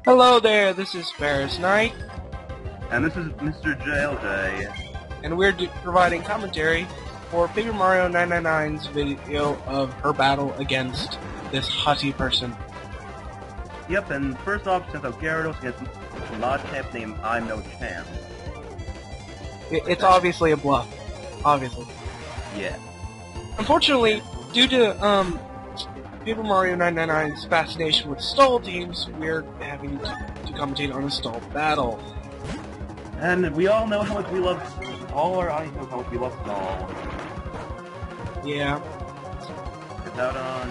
Hello there, this is Ferris Knight, And this is Mr. JLJ. and we're providing commentary for Paper Mario 999's video of her battle against this Hottie person. Yep, and first off, since Gyarados against a mod champ named I'm No Champ. It's obviously a bluff. Obviously. Yeah. Unfortunately, due to Paper Mario 999's fascination with stall teams, we're having to commentate on a stall battle. And we all know how much we love, all our audience knows how much we love Stall. Yeah. It's out on...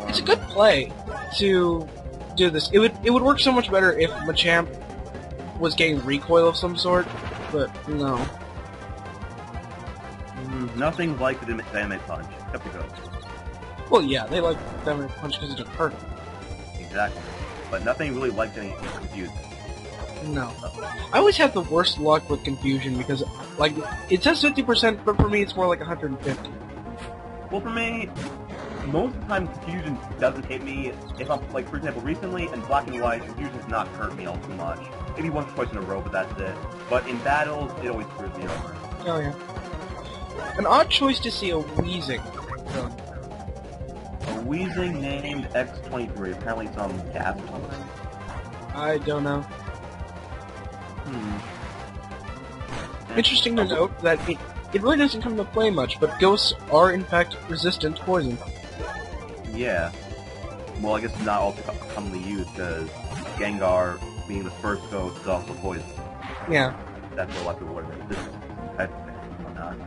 It's a good play to do this. It would work so much better if Machamp was getting recoil of some sort, but no. Nothing like the Dynamite Punch, except the Ghost. Well, yeah, they like Dynamite Punch because it didn't hurt them. Exactly. But nothing really like getting confused. No. I always have the worst luck with confusion because, like, it says 50%, but for me it's more like 150. Well, for me, most of the time confusion doesn't hit me. If I'm, like, for example, recently in Black and White, confusion has not hurt me all too much. Maybe once or twice in a row, but that's it. But in battles, it always screws me over. Oh, yeah. An odd choice to see a Wheezing. A Weezing named X23, apparently some gas or something. I don't know. Interesting to note that it really doesn't come into play much, but ghosts are in fact resistant to poison. Yeah. Well, I guess it's not also commonly used, because Gengar, being the first ghost, is also poison. Yeah. That's what a lot of people are resistant to type of thing and whatnot.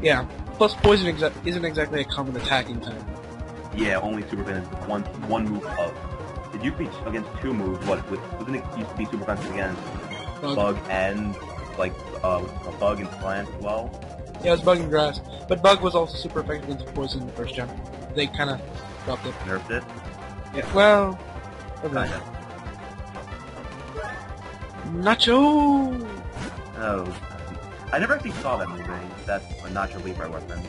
Yeah. Plus, poison isn't exactly a common attacking type. Yeah, only Super Defense is one move of. It used to be against two moves, wasn't it used to be Super Defense against Bug and, like, a Bug and Plant as well? Yeah, it was Bug and Grass. But Bug was also super effective against poison in the first gen. They kinda dropped it. Nerfed it? Yeah, well... Okay. Kinda. Nacho! Oh. I never actually saw that movie. That's a Nacho Libre weapon.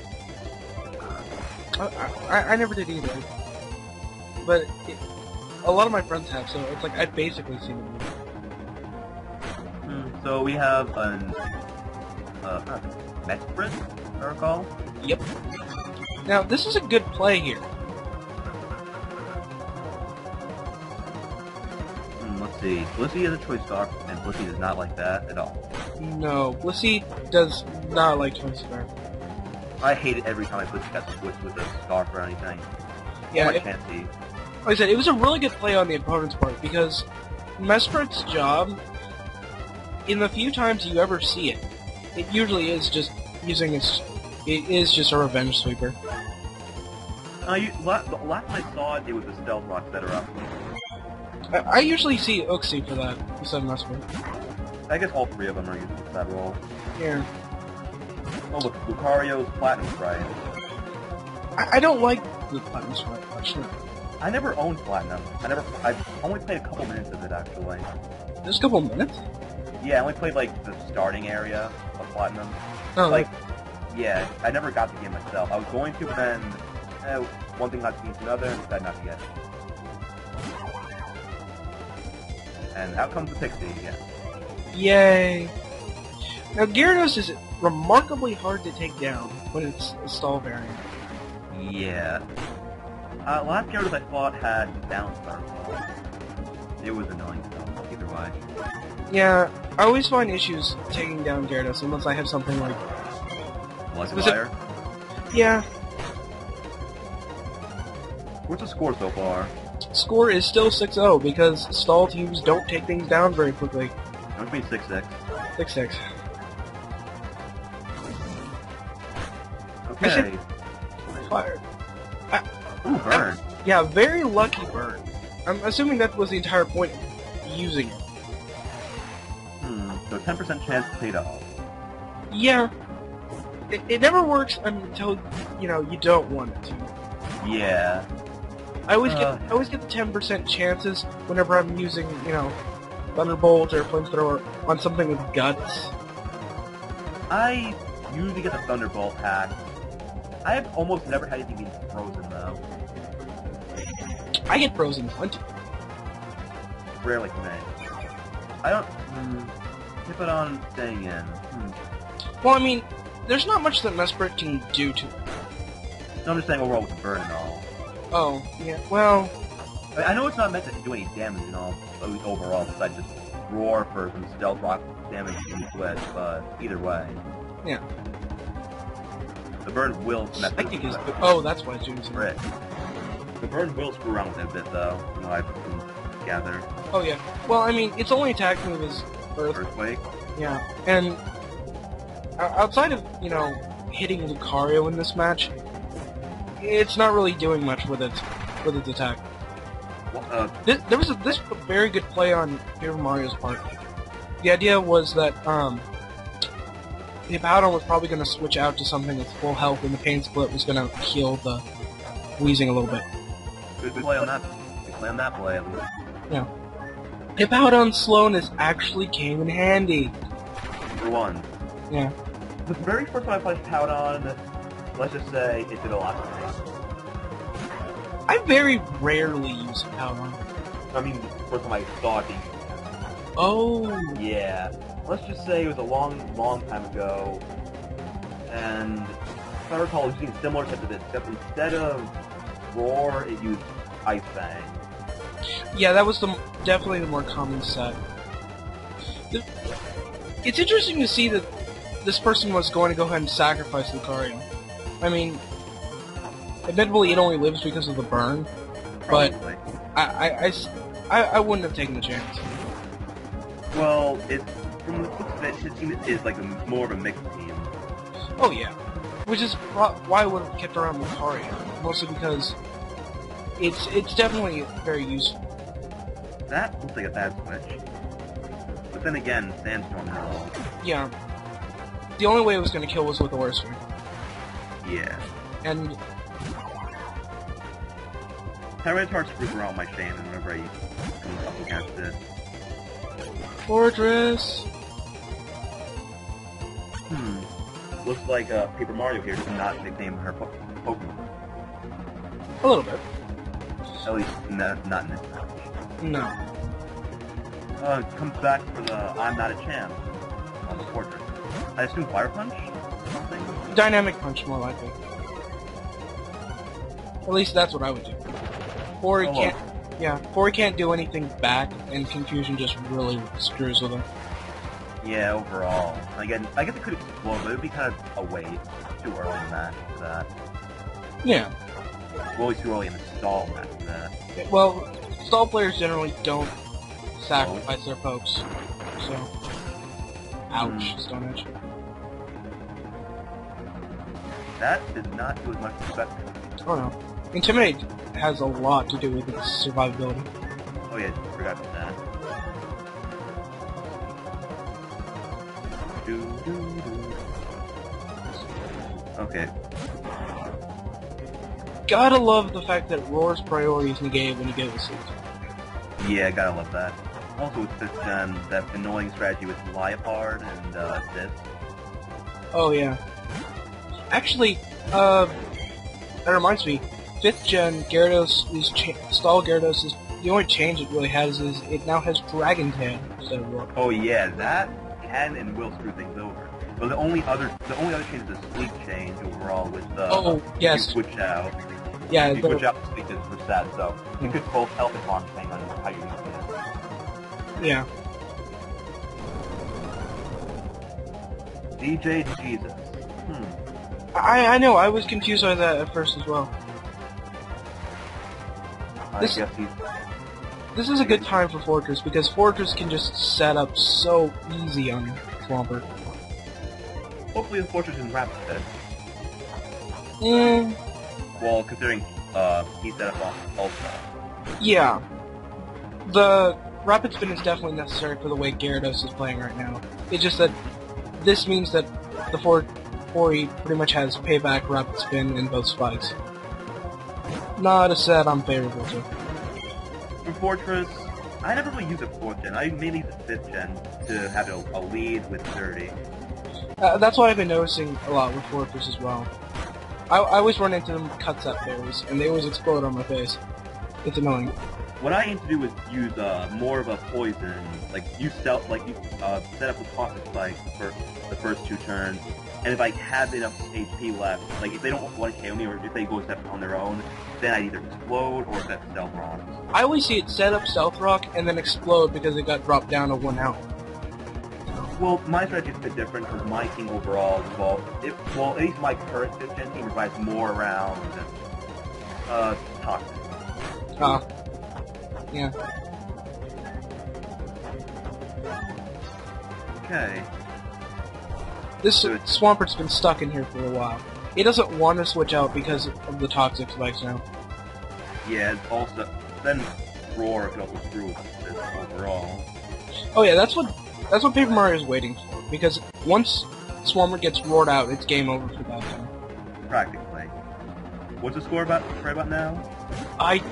I never did either. But a lot of my friends have, so it's like I've basically seen the movie. So we have an Mesprit, I recall. Yep. Now this is a good play here. Let's see. Blissey has a choice scarf, and Blissey does not like that at all. No, Blissey does not like Choice Scarf. I hate it every time I Blissey got switched with a scarf or anything. Yeah, I can't see. Like I said, it was a really good play on the opponent's part because Mesprit's job, in the few times you ever see it, it usually is just using it is just a revenge sweeper. The last time I saw it, it was a Stealth Rock setup. I usually see Uxie for that instead of Mesprit. I guess all three of them are used for that role. Yeah. Oh look, Lucario's Platinum Sprite. I don't like the Platinum Sprite, actually. I never owned Platinum. I've only played a couple minutes of it, actually. Just a couple minutes? Yeah, I only played, like, the starting area of Platinum. Oh, like, yeah, I never got the game myself. I was going to, but then, one thing not to lead to another, and decided not to get it. And out comes the Pixie again. Yay! Now, Gyarados is remarkably hard to take down when it's a stall variant. Yeah. Last Gyarados I fought had down Starfall. It was annoying, though, either way. Yeah, I always find issues taking down Gyarados unless I have something like... Liar? Yeah. What's the score so far? Score is still 6-0 because stall teams don't take things down very quickly. It must be 6-6. 6-6. Okay. Fired. Ooh, burn. Yeah, very lucky burn. I'm assuming that was the entire point of using it. So 10% chance to paid off. Yeah. It never works until, you know, you don't want it to. Yeah. I always get the 10% chances whenever I'm using, you know, Thunderbolt or Flamethrower on something with guts. I usually get the Thunderbolt hack. I have almost never had anything get frozen, though. I get frozen plenty. rarely for me. I don't... Keep it on staying in. Well, I mean, there's not much that Mesprit can do to it. No, I'm just saying overall with the burn and all. Oh, yeah, well... I know it's not meant to do any damage and all, at least overall, besides just roar for some stealth rock damage and switch, but either way. Yeah. The burn will mess I think it's... Oh, that's why it's doing some... Right. The burn will screw around with it a bit, though, from what I can gather. Oh, yeah. Well, I mean, its only attack move is Earthquake? Yeah, and outside of, you know, hitting Lucario in this match, it's not really doing much with its attack. Well, There was this very good play on Paper Mario's part. The idea was that the Hippowdon was probably going to switch out to something with full health, and the Pain Split was going to heal the wheezing a little bit. Good play on that. Good play on that play, at least. Yeah. Hippowdon's slowness actually came in handy. For one. Yeah. The very first time I played Hippowdon, let's just say it did a lot for me. I very rarely use Hippowdon. I mean, the first time I saw it being used. Oh. Yeah. Let's just say it was a long, long time ago, and if I recall, it was using similar type of this, except instead of Roar, it used Ice Fang. Yeah, that was definitely the more common set. It's interesting to see that this person was going to go ahead and sacrifice Lucario. I mean, admittedly, it only lives because of the burn, but Probably. I wouldn't have taken the chance. Well, from the looks of it, his team is like more of a mixed team. Oh yeah, which is why I would have kept around Lucario, mostly because it's definitely very useful. That looks like a bad switch. But then again, Sandstorm and all. Yeah. The only way it was going to kill was with a Order Swing. Yeah. And Tyranitar screws around my Shane whenever I come up against it. Fortress! Looks like Paper Mario here does not nickname her Pokemon. A little bit. At least not in this match. No. Comes back for the I'm not a champ on the Fortress. I assume Fire Punch? Something? Dynamic Punch, more likely. At least that's what I would do. Or he can't... Yeah, or he can't do anything back, and Confusion just really screws with him. Yeah, overall. I guess it could explode, but it would be kind of a wait. Too early in the match for that. Yeah. Always too early in the stall match for that. Well, stall players generally don't sacrifice their pokes, so... Ouch, Stone Edge. That did not do as much respect. Oh no. Intimidate has a lot to do with its survivability. Oh yeah, forgot about that. Okay. Gotta love the fact that Roar's priority is negated when you get the suit. Yeah, gotta love that. Also with this that annoying strategy with Liepard and this. Oh yeah. Actually, that reminds me, 5th gen Gyarados is Stall Gyarados is the only change it really has is it now has Dragon Tail instead of Roar. Oh yeah, that can and will screw things over. But the only other change is the sleep change overall with the yes. you switch out. Yeah, you switch out the sleep is reset, so you could both help and harm depending on how you use it. Yeah. DJ Jesus. I know, I was confused by that at first as well. This is a good time for Fortress, because Fortress can just set up so easy on Swampert. Hopefully the Fortress is Rapid Spin. Well, considering he set up Ultra. Yeah. The Rapid Spin is definitely necessary for the way Gyarados is playing right now. It's just that this means that the 4E pretty much has Payback, Rapid Spin, in both spikes. Not a set I'm favorable to. For Fortress, I never really used a 4th gen. I mainly used a 5th gen to have a lead with 30. That's what I've been noticing a lot with Fortress as well. I always run into them cut set fairies, and they always explode on my face. It's annoying. what I aim to do is use more of a poison, like use stealth, like you set up a toxic spike for the first 2 turns, and if I have enough HP left, like if they don't want to KO me or if they go step on their own, then I either explode or set stealth rocks. I always see it set up stealth rock and then explode because it got dropped down to 1 health. Well, my strategy is a bit different because my team overall at least my current 5th gen team revives more around toxic. Yeah. Okay. This Swampert's been stuck in here for a while. He doesn't want to switch out because of the toxic spikes now. Yeah, it's also then Roar can also screw with this overall. Oh yeah, that's what Paper Mario is waiting for. Because once Swampert gets roared out, it's game over for that time. Practically. What's the score right about now? I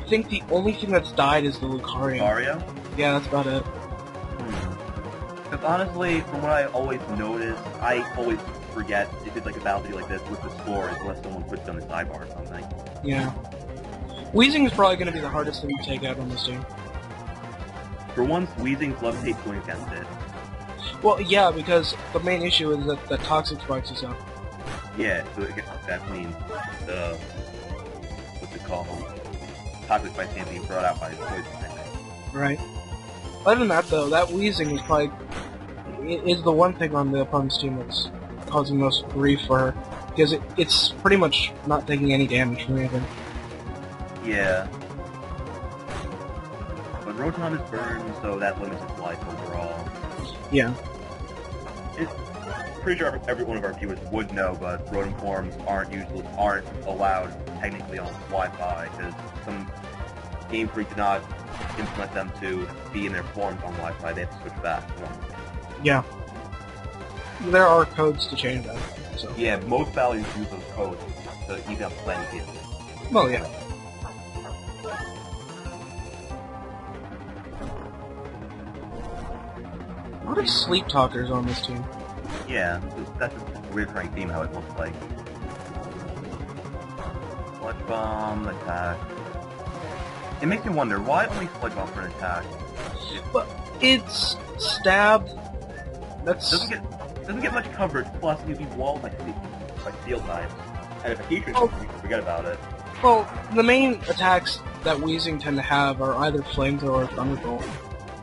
think the only thing that's died is the Lucario. Lucario? Yeah, that's about it. Because honestly, from what I always notice, I always forget if it's like a battle like this with the scores unless someone puts it on the sidebar or something. Yeah. Weezing is probably going to be the hardest thing to take out on this team. For once, Weezing's love-hate going against it. Well, yeah, because the main issue is that the toxic spikes is up. Yeah, so that means the what's it called? Toxic spikes can't be brought out by the poison technique. Right. Other than that, though, that Weezing is probably is the one thing on the opponent's team that's causing most grief for her, because it's pretty much not taking any damage from anything. Yeah. But Rotom is burned, so that limits its life overall. Yeah. Pretty sure every one of our viewers would know, but Rotom forms aren't allowed technically on Wi-Fi because some GameFreak did not implement them to be in their forms on Wi-Fi. They have to switch back. Yeah. There are codes to change that. So. Yeah, most values use those codes to even up playing field. Well, yeah. A lot of sleep talkers on this team. Yeah, that's a recurring theme how it looks like. Sludge Bomb, attack. It makes me wonder, why only Sludge Bomb for an attack? But it's stab. That's doesn't get much coverage, plus you'd be walled by steel types. And if a Heatran you can forget about it. Well, the main attacks that Weezing tend to have are either Flamethrower or Thunderbolt.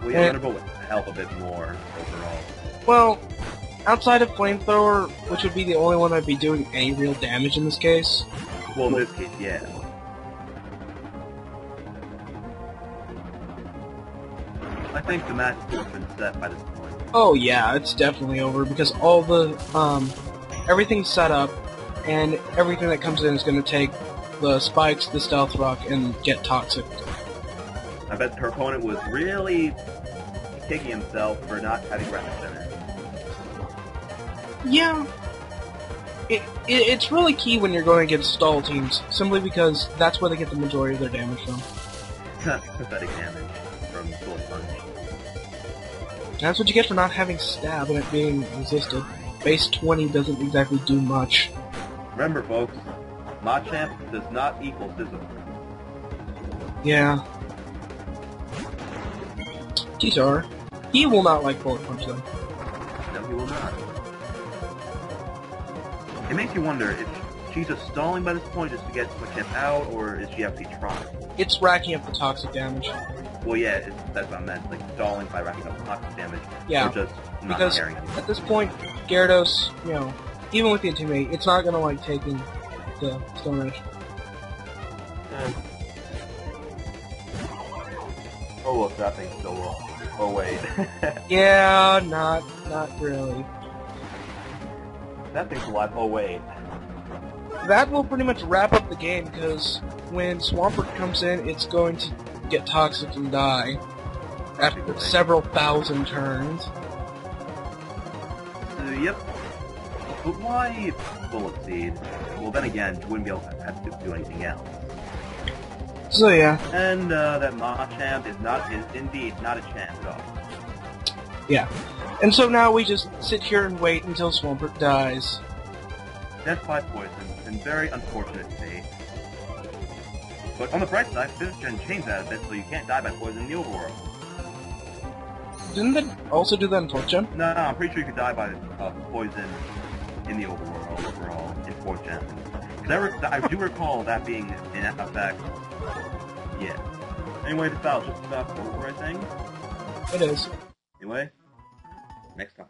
Well, yeah, Thunderbolt would help a bit more overall. Well, outside of Flamethrower, which would be the only one that'd be doing any real damage in this case. Well, in this case, yeah. I think the match has been set by this point. Oh yeah, it's definitely over, because all the, everything's set up, and everything that comes in is going to take the spikes, the stealth rock, and get toxic. I bet her opponent was really kicking himself for not having Rapid Center. Yeah. It's really key when you're going against stall teams, simply because that's where they get the majority of their damage from. Pathetic damage from Sword Punch. That's what you get for not having stab and it being resisted. Base 20 doesn't exactly do much. Remember, folks, Machamp does not equal Sizzle. Yeah. T-Star. He will not like Bullet Punch, though. No, he will not. It makes you wonder if she's just stalling by this point just to get Machamp out, or is she actually trying? It's racking up the toxic damage. Well, yeah, that's what I meant, like stalling by racking up toxic damage, yeah, or just not because caring anymore. At this point, Gyarados, you know, even with the Intimidate, it's not gonna like taking the Stone Edge. Oh look, that thing's still wrong. Oh wait. Yeah, not really. That thing's alive. Oh wait. That will pretty much wrap up the game, because when Swampert comes in, it's going to get toxic and die after several thousand turns. Yep. But why Bullet Seed? Well, then again, you wouldn't be able to have to do anything else. So yeah. And that Machamp is indeed not a champ at all. Yeah. And so now we just sit here and wait until Swampert dies. Death by poison, and very unfortunate fate. But on the bright side, 5th gen changed that a bit, so you can't die by poison in the overworld. Didn't they also do that in 4th gen? No, I'm pretty sure you could die by poison in the overworld overall in 4th gen. Because I do recall that being in effect. Yeah. Anyway, this battle just about over, I think. It is. Anyway, next time.